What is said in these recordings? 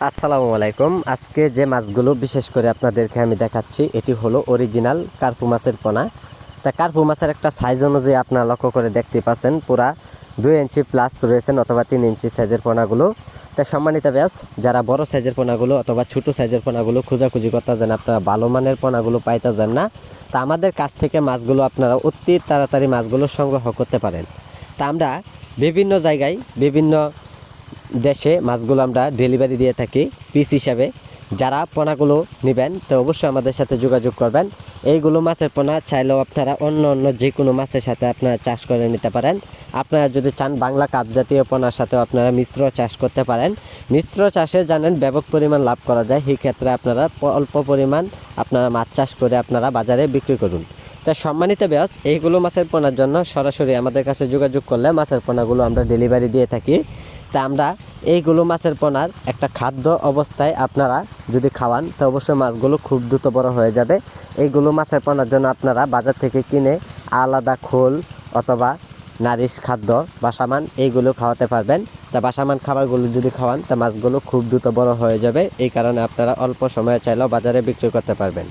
আসসালামু আলাইকুম। আজকে যে মাছগুলো বিশেষ করে আপনাদেরকে আমি দেখাচ্ছি এটি হলো অরিজিনাল কার্পু মাছের পোনা। তা কার্পু মাছের একটা সাইজ অনুযায়ী আপনারা লক্ষ্য করে দেখতে পাচ্ছেন পুরা 2 ইঞ্চি প্লাস রয়েছেন অথবা 3 ইঞ্চি সাইজের পোনাগুলো। তা সম্মানিত ব্যাস যারা বড় সাইজের পোনাগুলো অথবা ছোটো সাইজের পোনাগুলো খোঁজাখুঁজি করতে যান, আপনারা ভালো মানের পোনাগুলো পাইতে যান না, তা আমাদের কাছ থেকে মাছগুলো আপনারা অতি তাড়াতাড়ি মাছগুলো সংগ্রহ করতে পারেন। তা আমরা বিভিন্ন জায়গায় বিভিন্ন দেশে মাছগুলো আমরা ডেলিভারি দিয়ে থাকি পিস হিসাবে। যারা পোনাগুলো নেবেন তো অবশ্যই আমাদের সাথে যোগাযোগ করবেন। এইগুলো মাছের পোনা চাইলেও আপনারা অন্য অন্য যে কোনো মাছের সাথে আপনারা চাষ করে নিতে পারেন। আপনারা যদি চান বাংলা কাপ জাতীয় পোনার সাথেও আপনারা মিশ্র চাষ করতে পারেন। মিশ্র চাষে জানেন ব্যাপক পরিমাণ লাভ করা যায়, সেই ক্ষেত্রে আপনারা অল্প পরিমাণ আপনারা মাছ চাষ করে আপনারা বাজারে বিক্রি করুন। তা সম্মানিত ব্যাস এইগুলো মাছের পোনার জন্য সরাসরি আমাদের কাছে যোগাযোগ করলে মাছের পোনাগুলো আমরা ডেলিভারি দিয়ে থাকি। তা আমরা এইগুলো মাছের পোনার একটা খাদ্য অবস্থায় আপনারা যদি খাওয়ান তো অবশ্যই মাছগুলো খুব দ্রুত বড় হয়ে যাবে। এইগুলো মাছের পোনার জন্য আপনারা বাজার থেকে কিনে আলাদা খোল অথবা নারিশ খাদ্য বাসামান এইগুলো খাওয়াতে পারবেন। তা বাসামান খাবারগুলো যদি খাওয়ান তা মাছগুলো খুব দ্রুত বড় হয়ে যাবে। এই কারণে আপনারা অল্প সময়ে চাইলেও বাজারে বিক্রি করতে পারবেন।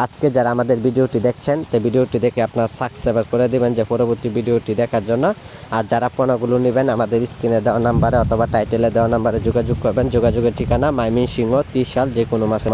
আজকে যারা আমাদের ভিডিওটি দেখছেন তো ভিডিওটি দেখে আপনারা সাবস্ক্রাইব করে দেবেন যে পরবর্তী ভিডিওটি দেখার জন্য। আর যারা পোনাগুলো নেবেন আমাদের স্ক্রিনে দেওয়া নাম্বারে অথবা টাইটেলে দেওয়া নাম্বারে যোগাযোগ করবেন। যোগাযোগের ঠিকানা ময়মনসিংহ, ত্রিশাল, যে কোনো মাছের